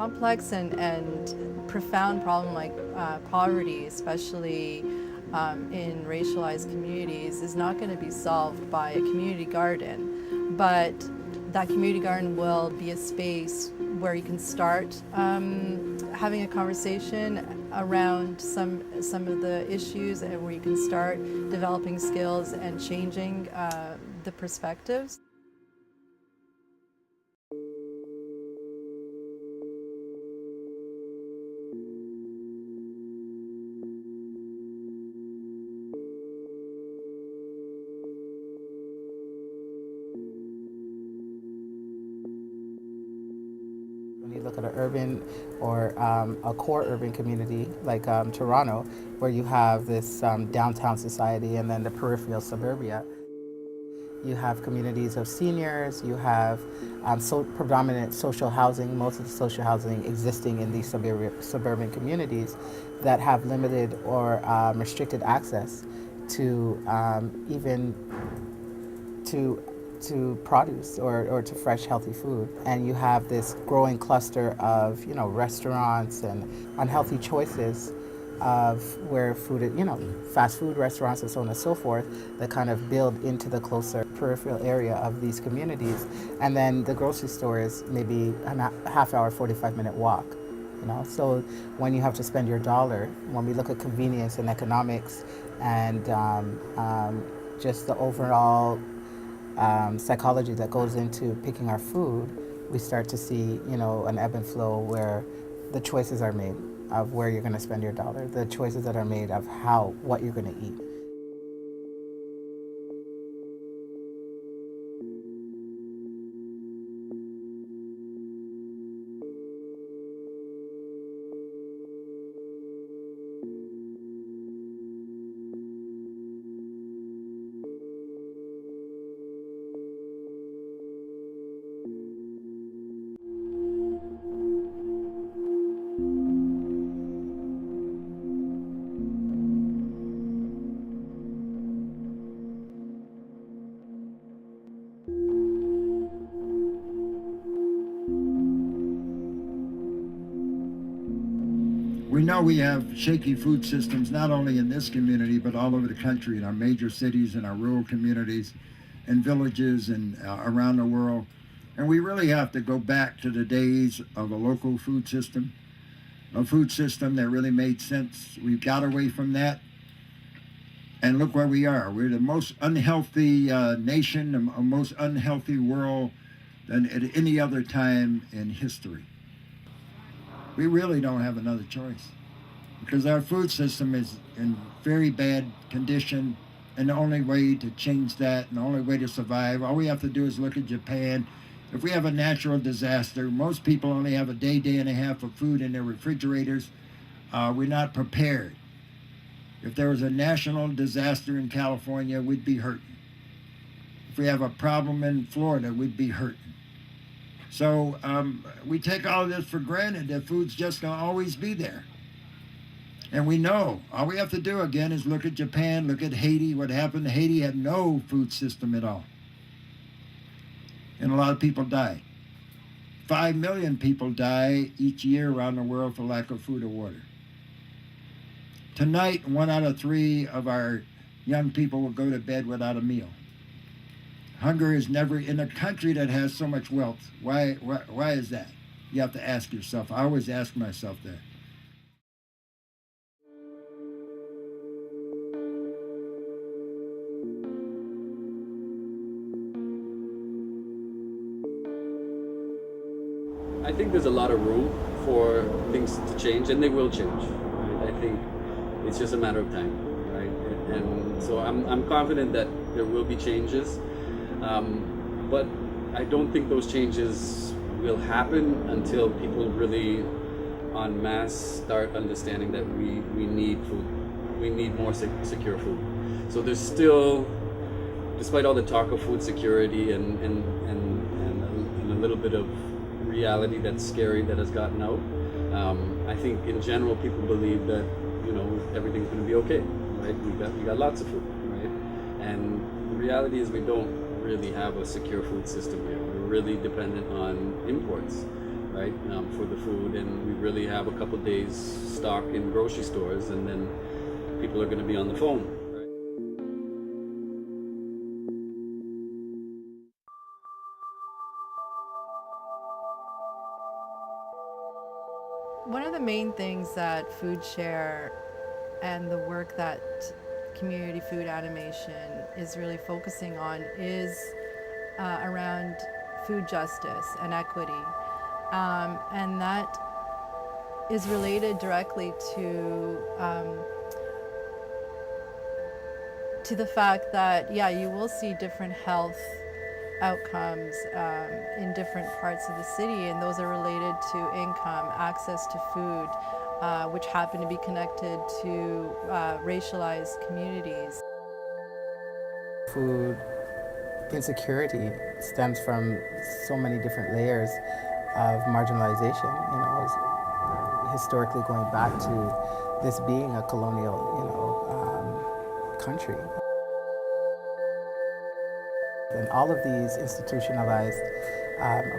complex and profound problem like poverty, especially in racialized communities, is not going to be solved by a community garden, but that community garden will be a space where you can start having a conversation around some of the issues, and where you can start developing skills and changing the perspectives. When you look at an urban or a core urban community like Toronto, where you have this downtown society and then the peripheral suburbia, you have communities of seniors, you have predominant social housing, most of the social housing existing in these suburban communities that have limited or restricted access to even to produce or to fresh, healthy food. And you have this growing cluster of, restaurants and unhealthy choices of where food, fast food restaurants and so on and so forth, that kind of build into the closer peripheral area of these communities. And then the grocery store is maybe a half hour, 45-minute walk. So when you have to spend your dollar, when we look at convenience and economics and just the overall psychology that goes into picking our food, we start to see, an ebb and flow where the choices are made of where you're going to spend your dollar, the choices that are made of what you're going to eat. We know we have shaky food systems, not only in this community, but all over the country, in our major cities, in our rural communities, and villages, and around the world. And we really have to go back to the days of a local food system, a food system that really made sense. We've got away from that. And look where we are. We're the most unhealthy nation, the most unhealthy world than at any other time in history. We really don't have another choice, because our food system is in very bad condition, and the only way to change that, and the only way to survive, all we have to do is look at Japan. If we have a natural disaster, most people only have a day and a half of food in their refrigerators. We're not prepared. If there was a national disaster in California, we'd be hurting. If we have a problem in Florida, we'd be hurting. So we take all of this for granted, that food's just going to always be there. And we know. All we have to do, again, is look at Japan, look at Haiti. What happened? Haiti had no food system at all. And a lot of people die. 5 million people die each year around the world for lack of food or water. Tonight, 1 out of 3 of our young people will go to bed without a meal. Hunger is never, in a country that has so much wealth, why is that? You have to ask yourself. I always ask myself that. I think there's a lot of room for things to change, and they will change. Right? I think it's just a matter of time, right? And so I'm confident that there will be changes. But I don't think those changes will happen until people really en masse start understanding that we need food. We need more secure food. So there's still, despite all the talk of food security and a little bit of reality that's scary that has gotten out, I think in general people believe that everything's going to be okay, right? We got lots of food, right? And the reality is we don't really have a secure food system here. We're really dependent on imports. right, for the food, and we really have a couple days stock in grocery stores, and then people are going to be on the phone. Right? One of the main things that Food Share and the work that community food animation is really focusing on is around food justice and equity. And that is related directly to the fact that, yeah, you will see different health outcomes in different parts of the city, and those are related to income, access to food, which happen to be connected to racialized communities. Food insecurity stems from so many different layers of marginalization, historically going back to this being a colonial, country. And all of these institutionalized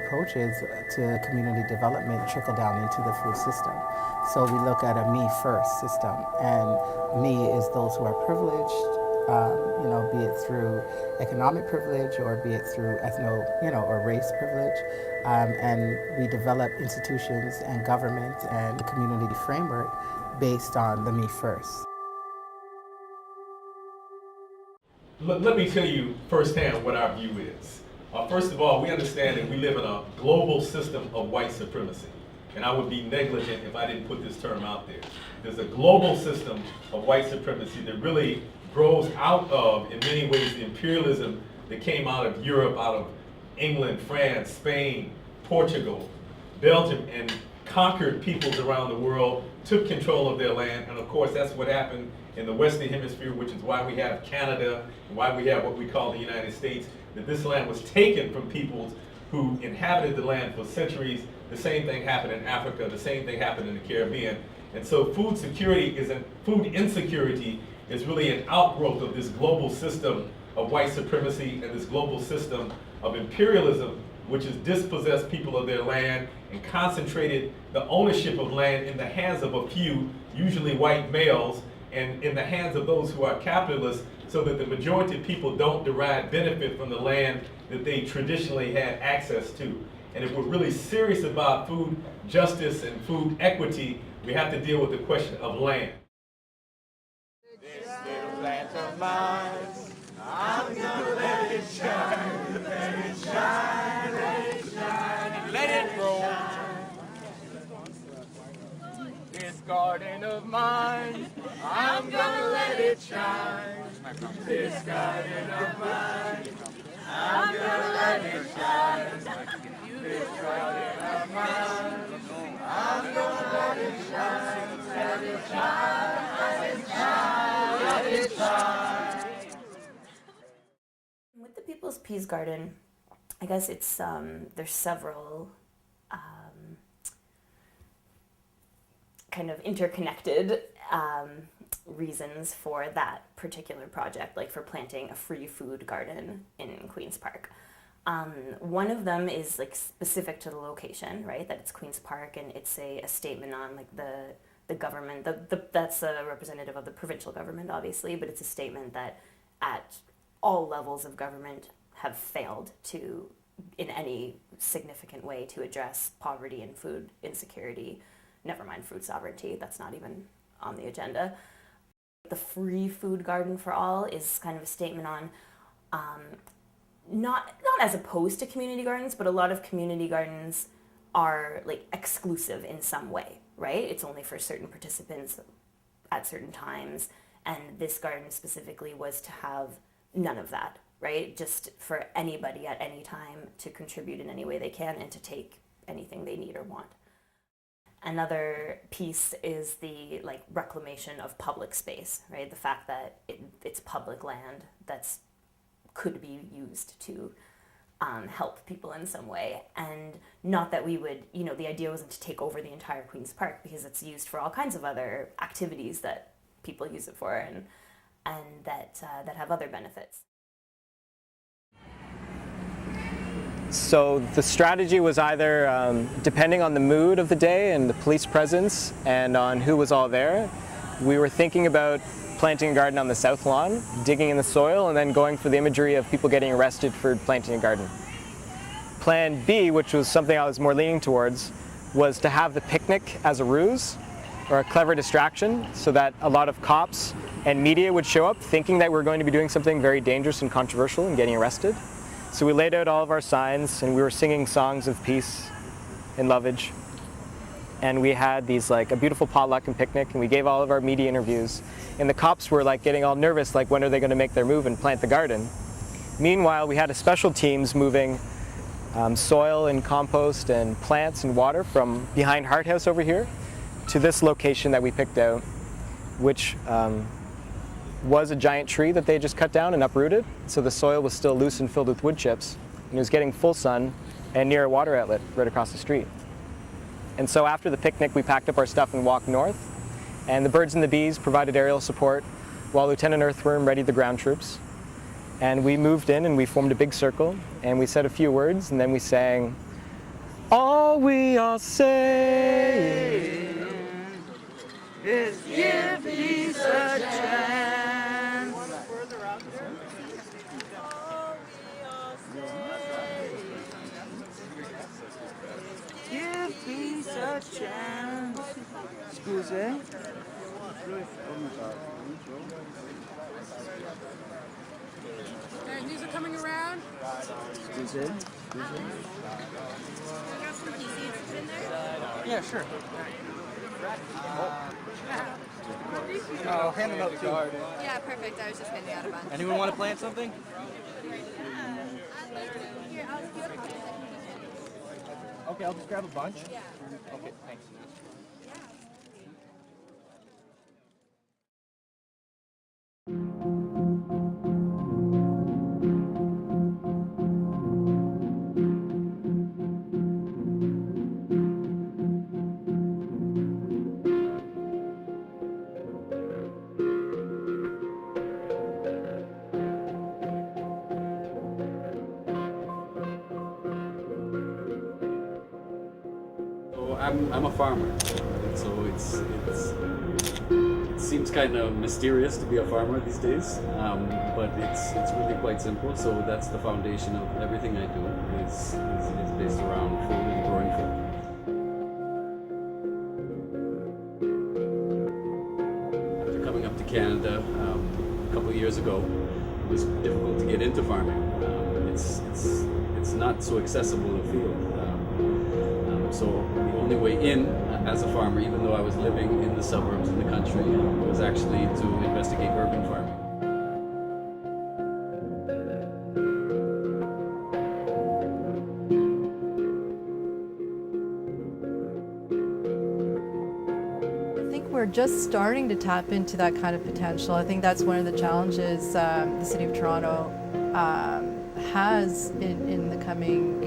approaches to community development trickle down into the food system. So we look at a me first system, and me is those who are privileged, be it through economic privilege or be it through or race privilege. And we develop institutions and government and community framework based on the me first. Let me tell you firsthand what our view is. First of all, we understand that we live in a global system of white supremacy. And I would be negligent if I didn't put this term out there. There's a global system of white supremacy that really grows out of, in many ways, the imperialism that came out of Europe, out of England, France, Spain, Portugal, Belgium, and conquered peoples around the world, took control of their land. And of course, that's what happened in the Western Hemisphere, which is why we have Canada and why we have what we call the United States, that this land was taken from peoples who inhabited the land for centuries. The same thing happened in Africa, the same thing happened in the Caribbean. And so food insecurity is really an outgrowth of this global system of white supremacy and this global system of imperialism, which has dispossessed people of their land and concentrated the ownership of land in the hands of a few, usually white males, and in the hands of those who are capitalists, so that the majority of people don't derive benefit from the land that they traditionally had access to. And if we're really serious about food justice and food equity, we have to deal with the question of land. This little plant of mine, I'm gonna let it shine, let it shine, let it shine, and let it grow. This garden of mine, I'm gonna let it shine. This garden of mine, I'm gonna let it shine. This garden of mine, I'm gonna let it shine. Let it shine, let it shine, let it shine. With the People's Peas Garden, I guess it's there's several kind of interconnected reasons for that particular project, like for planting a free food garden in Queen's Park. One of them is like specific to the location, right? That it's Queen's Park, and it's a statement on like the government. That's a representative of the provincial government, obviously, but it's a statement that at all levels of government have failed to, in any significant way, to address poverty and food insecurity. Never mind food sovereignty, that's not even on the agenda. The free food garden for all is kind of a statement on not as opposed to community gardens, but a lot of community gardens are like exclusive in some way, right? It's only for certain participants at certain times, and this garden specifically was to have none of that, right? Just for anybody at any time to contribute in any way they can and to take anything they need or want. Another piece is the like reclamation of public space, right? The fact that it's public land that's could be used to help people in some way. And not that we would, the idea wasn't to take over the entire Queen's Park, because it's used for all kinds of other activities that people use it for and that have other benefits. So the strategy was either, depending on the mood of the day and the police presence and on who was all there, we were thinking about planting a garden on the south lawn, digging in the soil, and then going for the imagery of people getting arrested for planting a garden. Plan B, which was something I was more leaning towards, was to have the picnic as a ruse or a clever distraction so that a lot of cops and media would show up thinking that we're going to be doing something very dangerous and controversial and getting arrested. So we laid out all of our signs and we were singing songs of peace and lovage. And we had these like a beautiful potluck and picnic, and we gave all of our media interviews. And the cops were like getting all nervous, like when are they going to make their move and plant the garden? Meanwhile, we had a special teams moving soil and compost and plants and water from behind Hart House over here to this location that we picked out, which was a giant tree that they just cut down and uprooted. So the soil was still loose and filled with wood chips, and it was getting full sun and near a water outlet right across the street. And so after the picnic, we packed up our stuff and walked north, and the birds and the bees provided aerial support while Lieutenant Earthworm readied the ground troops. And we moved in and we formed a big circle, and we said a few words, and then we sang, "All we are saying is give peace a chance. Give peace a chance. Scusi? Alright, these are coming around. Scusi? Yeah, sure. Oh, hand them out too. Yeah, perfect. I was just handing out a bunch. Anyone want to plant something? Here, I'll do a couple. Okay, I'll just grab a bunch. Yeah. Okay, thanks. I'm a farmer, so it seems kind of mysterious to be a farmer these days, but it's really quite simple. So that's the foundation of everything I do is based around food and growing food. After coming up to Canada a couple of years ago, it was difficult to get into farming. It's not so accessible a field. So the only way in as a farmer, even though I was living in the suburbs in the country, was actually to investigate urban farming. I think we're just starting to tap into that kind of potential. I think that's one of the challenges the City of Toronto has in the coming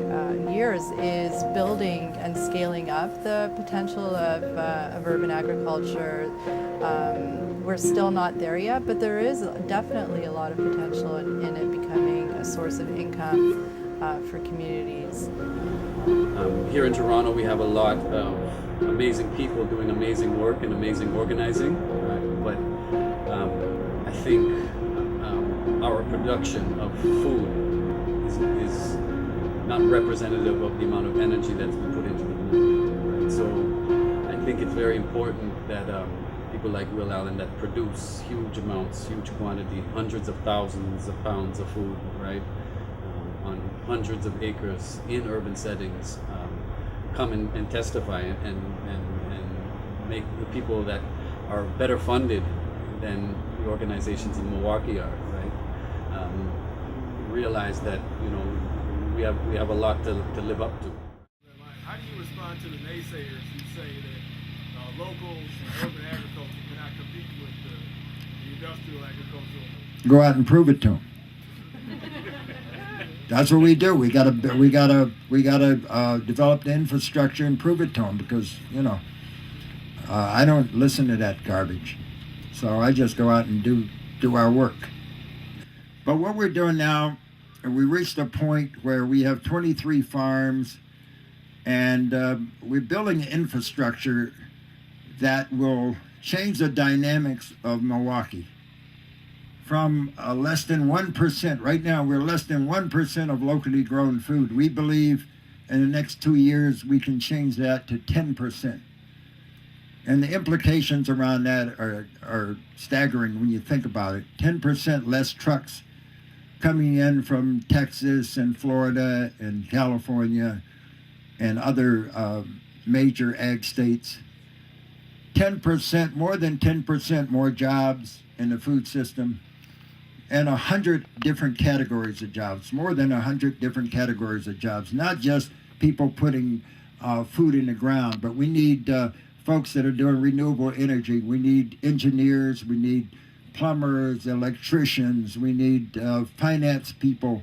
years is building and scaling up the potential of urban agriculture. We're still not there yet, but there is definitely a lot of potential in it becoming a source of income for communities. Here in Toronto, we have a lot of amazing people doing amazing work and amazing organizing, but I think our production of food is not representative of the amount of energy that's been put into the movement. Right? So I think it's very important that people like Will Allen that produce huge amounts, huge quantity, hundreds of thousands of pounds of food, right, on hundreds of acres in urban settings, come and testify and make the people that are better funded than the organizations in Milwaukee are, right, realize that we have a lot to live up to. How do you respond to the naysayers who say that locals and urban agriculture cannot compete with the industrial agricultural? Go out and prove it to them. That's what we do. We gotta develop the infrastructure and prove it to them because I don't listen to that garbage. So I just go out and do our work. But what we're doing now And we reached a point where we have 23 farms, and we're building infrastructure that will change the dynamics of Milwaukee. From less than 1%, right now we're less than 1% of locally grown food. We believe in the next 2 years we can change that to 10%. And the implications around that are staggering when you think about it. 10% less trucks coming in from Texas and Florida and California and other major ag states. 10%, more than 10% more jobs in the food system, and 100 different categories of jobs, more than 100 different categories of jobs, not just people putting food in the ground, but we need folks that are doing renewable energy. We need engineers, we need plumbers, electricians, we need finance people,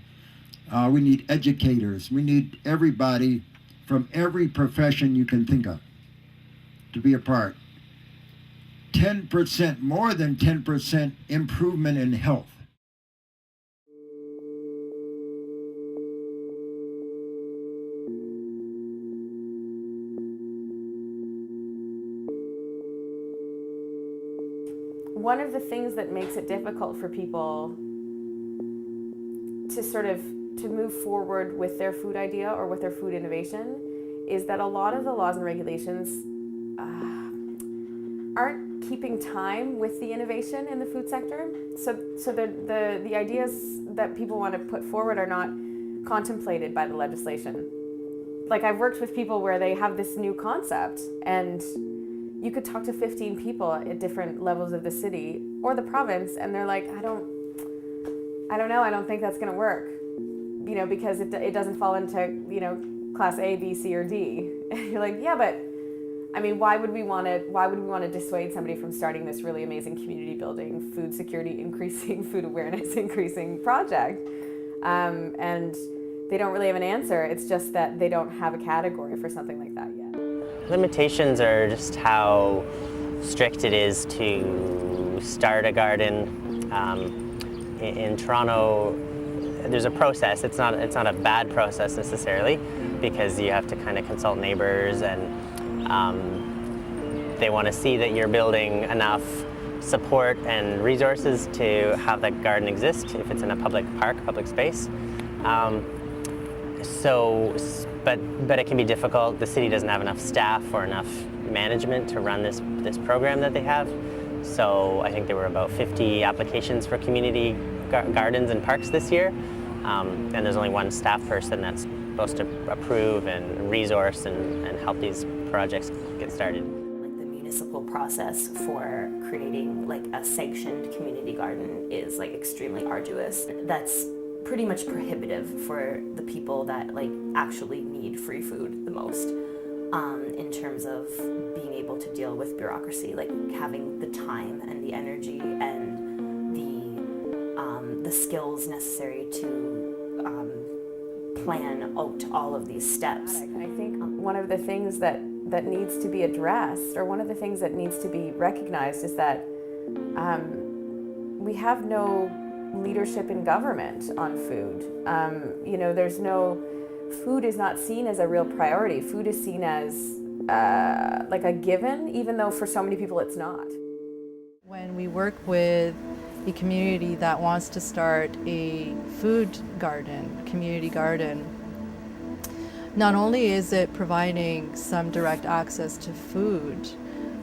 we need educators, we need everybody from every profession you can think of to be a part. 10%, more than 10% improvement in health. One of the things that makes it difficult for people to move forward with their food idea or with their food innovation is that a lot of the laws and regulations aren't keeping time with the innovation in the food sector. So the ideas that people want to put forward are not contemplated by the legislation. Like, I've worked with people where they have this new concept, and you could talk to 15 people at different levels of the city or the province, and they're like, I don't know, I don't think that's gonna work, because it doesn't fall into, class A, B, C, or D. And you're like, yeah, but why would we want to dissuade somebody from starting this really amazing community building, food security increasing, food awareness increasing project? And they don't really have an answer. It's just that they don't have a category for something like that yet. Limitations are just how strict it is to start a garden. In Toronto, there's a process. It's not a bad process necessarily, because you have to kind of consult neighbors, and they want to see that you're building enough support and resources to have that garden exist if it's in a public park, public space. But it can be difficult. The city doesn't have enough staff or enough management to run this program that they have. So I think there were about 50 applications for community gardens and parks this year, and there's only one staff person that's supposed to approve and resource and help these projects get started. Like, the municipal process for creating a sanctioned community garden is extremely arduous. That's pretty much prohibitive for the people that actually need free food the most, in terms of being able to deal with bureaucracy, having the time and the energy and the skills necessary to plan out all of these steps. I think one of the things that needs to be addressed, or one of the things that needs to be recognized, is that we have no leadership in government on food. Food is not seen as a real priority. Food is seen as a given, even though for so many people it's not. When we work with a community that wants to start a food garden, community garden, not only is it providing some direct access to food,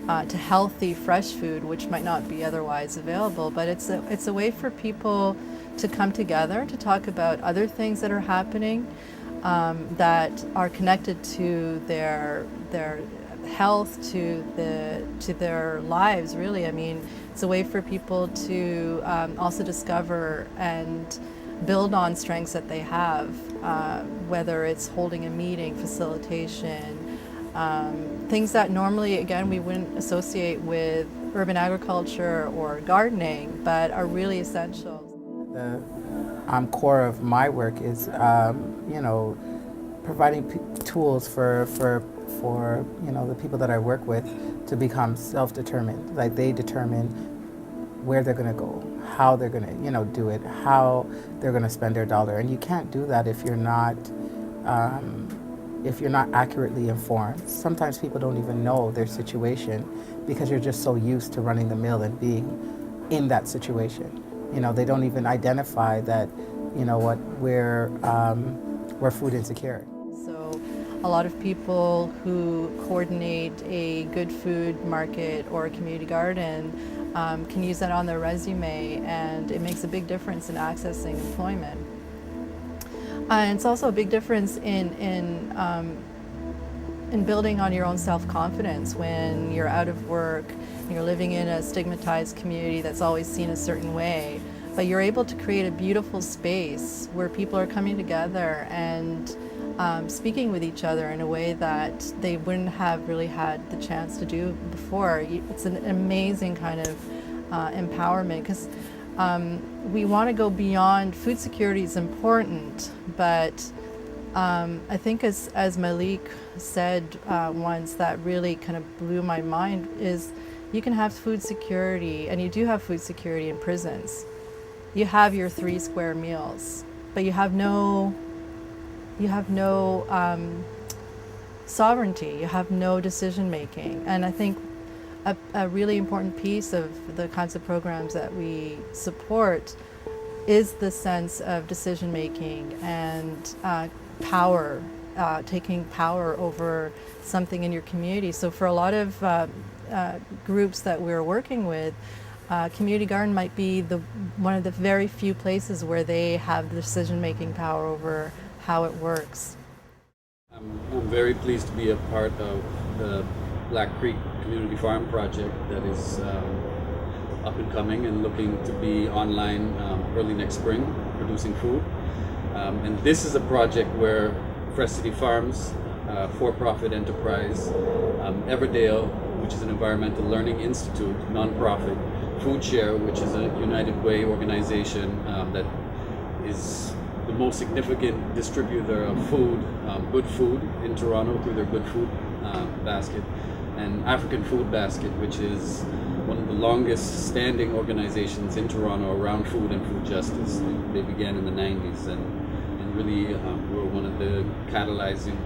to healthy, fresh food, which might not be otherwise available, but it's a way for people to come together to talk about other things that are happening that are connected to their health, to their lives, really. It's a way for people to also discover and build on strengths that they have, whether it's holding a meeting, facilitation, things that normally, again, we wouldn't associate with urban agriculture or gardening, but are really essential. The core of my work is, providing tools for the people that I work with to become self-determined. They determine where they're going to go, how they're going to, do it, how they're going to spend their dollar. And you can't do that if you're not accurately informed. Sometimes people don't even know their situation because you're just so used to running the mill and being in that situation. They don't even identify that, we're food insecure. So a lot of people who coordinate a good food market or a community garden can use that on their resume, and it makes a big difference in accessing employment. And it's also a big difference in building on your own self-confidence when you're out of work, you're living in a stigmatized community that's always seen a certain way, but you're able to create a beautiful space where people are coming together and speaking with each other in a way that they wouldn't have really had the chance to do before. It's an amazing kind of empowerment, because we want to go beyond. Food security is important, but I think as Malik said once, that really kind of blew my mind, is you can have food security, and you do have food security in prisons. You have your 3 square meals, but you have no sovereignty, you have no decision making. And I think a really important piece of the kinds of programs that we support is the sense of decision making and power, taking power over something in your community. So for a lot of groups that we're working with, community garden might be one of the very few places where they have the decision-making power over how it works. I'm very pleased to be a part of the Black Creek Community Farm project that is up and coming and looking to be online early next spring, producing food. And this is a project where Fresh City Farms, for-profit enterprise, Everdale, which is an environmental learning institute, nonprofit, Food Share, which is a United Way organization that is the most significant distributor of food, good food in Toronto through their Good Food Basket, and African Food Basket, which is one of the longest standing organizations in Toronto around food and food justice. They began in the 90s and really were one of the catalyzing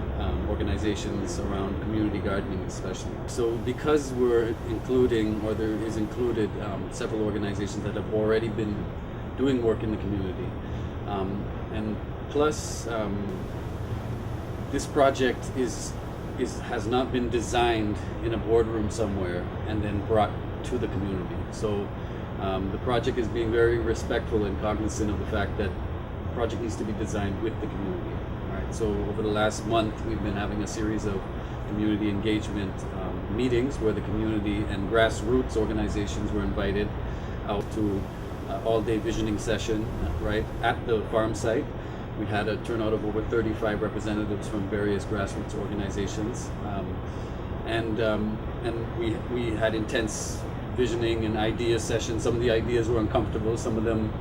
organizations around community gardening especially. So because we're including, or there is included several organizations that have already been doing work in the community, and plus this project has not been designed in a boardroom somewhere and then brought to the community. So the project is being very respectful and cognizant of the fact that the project needs to be designed with the community. All right. So over the last month, we've been having a series of community engagement meetings where the community and grassroots organizations were invited out to all-day visioning session right at the farm site. We had a turnout of over 35 representatives from various grassroots organizations, and we had intense visioning and idea sessions. Some of the ideas were uncomfortable. Some of them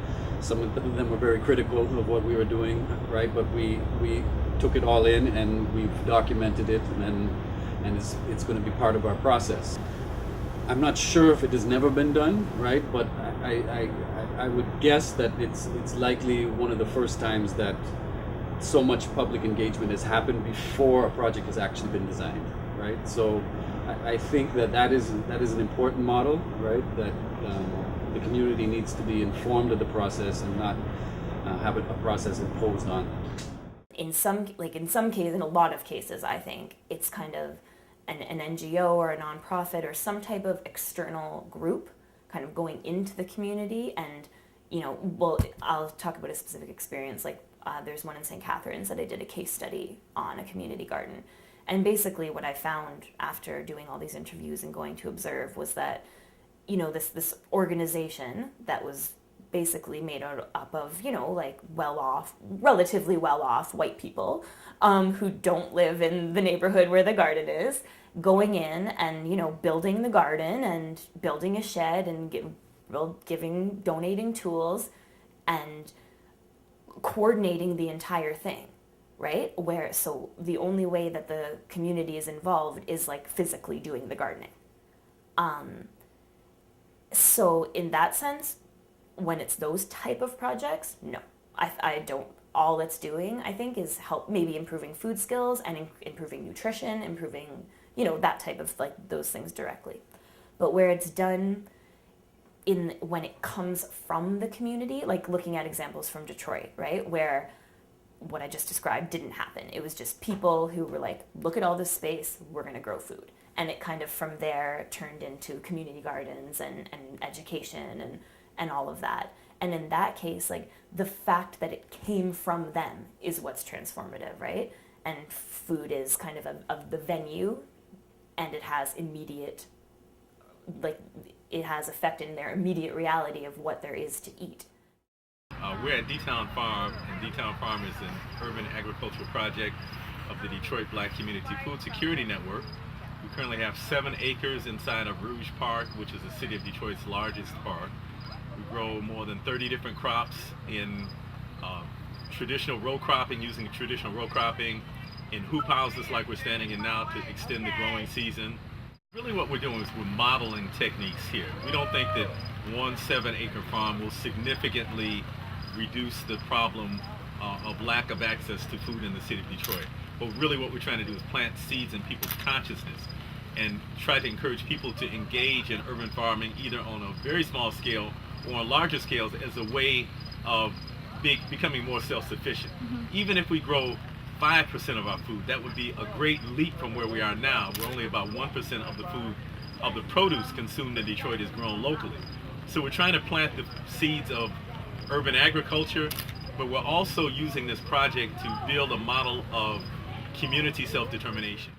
were very critical of what we were doing, right? But we took it all in and we've documented it, and it's going to be part of our process. I'm not sure if it has never been done, right? But I would guess that it's likely one of the first times that so much public engagement has happened before a project has actually been designed, right? So I think that is an important model, right? That the community needs to be informed of the process and not have a process imposed on them. In a lot of cases, I think it's kind of an NGO or a nonprofit or some type of external group kind of going into the community. And, I'll talk about a specific experience. There's one in St. Catharines that I did a case study on a community garden. And basically what I found after doing all these interviews and going to observe was that, this organization that was basically made up of, relatively well-off white people who don't live in the neighborhood where the garden is, going in and, building the garden and building a shed and donating tools and coordinating the entire thing, right? So the only way that the community is involved is physically doing the gardening. So in that sense, when it's those type of projects, no. I don't, all it's doing, I think, is help maybe improving food skills and improving nutrition, improving, you know, that type of, like, those things directly. But where it's done when it comes from the community, like looking at examples from Detroit, right, where what I just described didn't happen. It was just people who were like, look at all this space, we're going to grow food. And it kind of from there turned into community gardens and education and all of that. And in that case, like, the fact that it came from them is what's transformative, right? And food is kind of the venue, and it has immediate, like, it has effect in their immediate reality of what there is to eat. We're at D-Town Farm, and D-Town Farm is an urban agricultural project of the Detroit Black Community Food Security Network. We currently have 7 acres inside of Rouge Park, which is the city of Detroit's largest park. We grow more than 30 different crops in traditional row cropping, using traditional row cropping, in hoop houses like we're standing in now to extend the growing season. Really what we're doing is we're modeling techniques here. We don't think that one 7-acre farm will significantly reduce the problem of lack of access to food in the city of Detroit. But really what we're trying to do is plant seeds in people's consciousness and try to encourage people to engage in urban farming either on a very small scale or on larger scales as a way of becoming more self-sufficient. Even if we grow 5% of our food, that would be a great leap from where we are now. We're only about 1% of the food, of the produce consumed in Detroit is grown locally. So we're trying to plant the seeds of urban agriculture, but we're also using this project to build a model of community self-determination.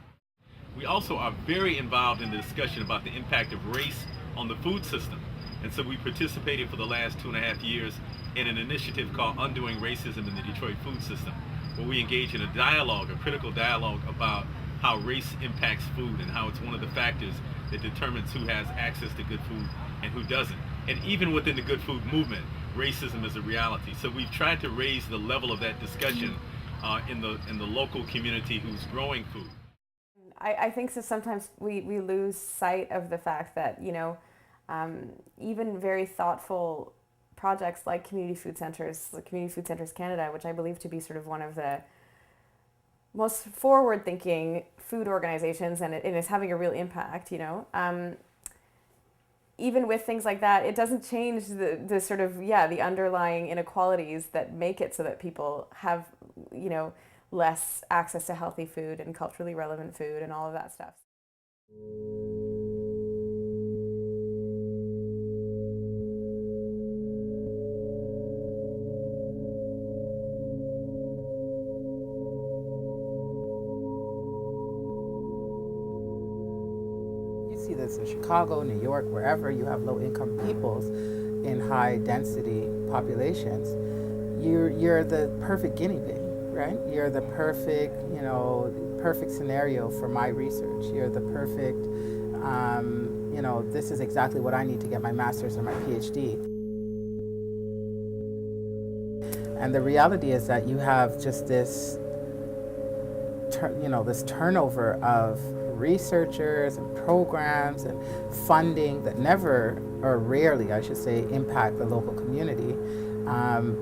We also are very involved in the discussion about the impact of race on the food system. And so we participated for the last 2.5 years in an initiative called Undoing Racism in the Detroit Food System, where we engage in a dialogue, a critical dialogue about how race impacts food and how it's one of the factors that determines who has access to good food and who doesn't. And even within the good food movement, racism is a reality. So we've tried to raise the level of that discussion in the local community who's growing food. I think so sometimes we lose sight of the fact that, you know, even very thoughtful projects like Community Food Centers, like Community Food Centers Canada, which I believe to be sort of one of the most forward-thinking food organizations, and it is having a real impact, you know. Even with things like that, it doesn't change the sort of, the underlying inequalities that make it so that people have, you know, less access to healthy food and culturally relevant food and all of that stuff. You see this in Chicago, New York, wherever you have low-income peoples in high-density populations. You're the perfect guinea pig, right? You're the perfect, you know, perfect scenario for my research. You're the perfect, you know, this is exactly what I need to get my master's or my PhD. And the reality is that you have just this, you know, this turnover of researchers and programs and funding that never, or rarely, I should say, impact the local community.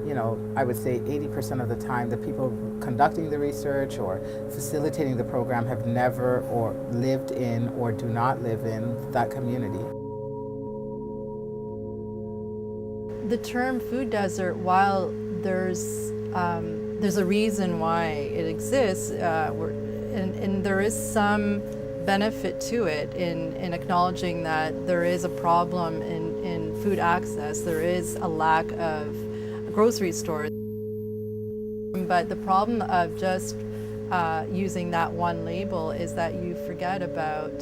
You know, I would say 80% of the time the people conducting the research or facilitating the program have never or lived in or do not live in that community. The term food desert, while there's a reason why it exists, and there is some benefit to it in acknowledging that there is a problem in food access. There is a lack of grocery stores. But the problem of just using that one label is that you forget about,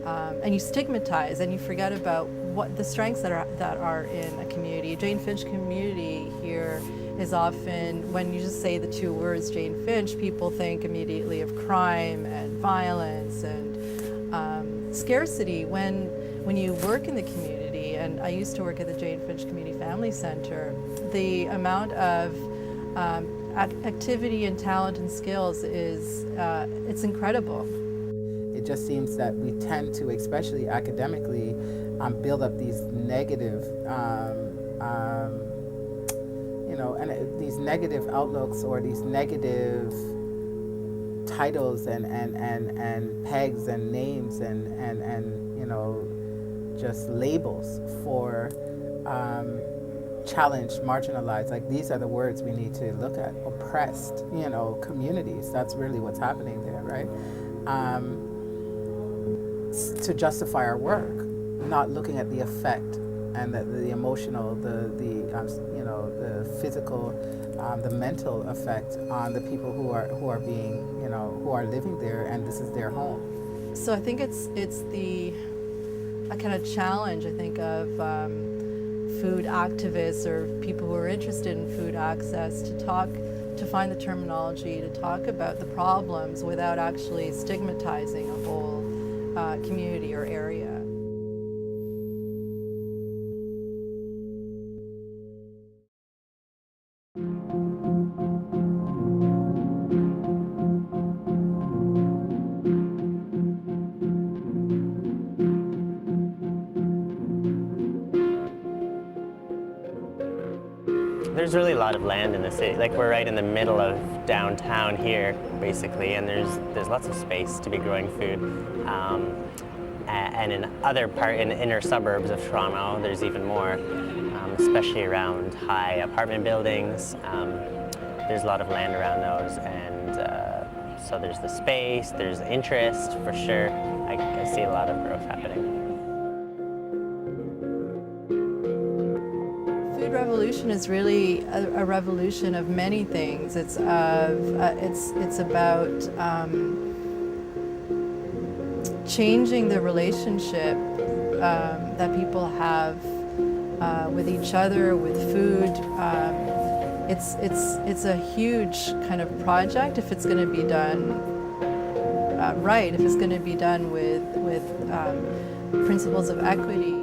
and you stigmatize, and you forget about what the strengths that are in a community. Jane Finch community here is often, when you just say the two words Jane Finch, people think immediately of crime and violence and scarcity. When you work in the community, and I used to work at the Jane Finch Community Family Center, the amount of activity and talent and skills is it's incredible. It just seems that we tend to, especially academically, build up these negative these negative outlooks or these negative titles and pegs and names and just labels for challenged, marginalized. Like, these are the words we need to look at. Oppressed, communities. That's really what's happening there, right? To justify our work, not looking at the effect and the emotional, the physical, the mental effect on the people who are being, who are living there, and this is their home. So I think it's a kind of challenge, I think, of food activists or people who are interested in food access to find the terminology, to talk about the problems without actually stigmatizing a whole community or area. There's really a lot of land in the city. Like, we're right in the middle of downtown here, basically, and there's lots of space to be growing food. And in inner suburbs of Toronto, there's even more, especially around high apartment buildings. There's a lot of land around those, and so there's the space, there's interest, for sure. I see a lot of growth happening. Food revolution is really a revolution of many things. It's about changing the relationship that people have with each other, with food. It's a huge kind of project if it's going to be done right, if it's going to be done with principles of equity.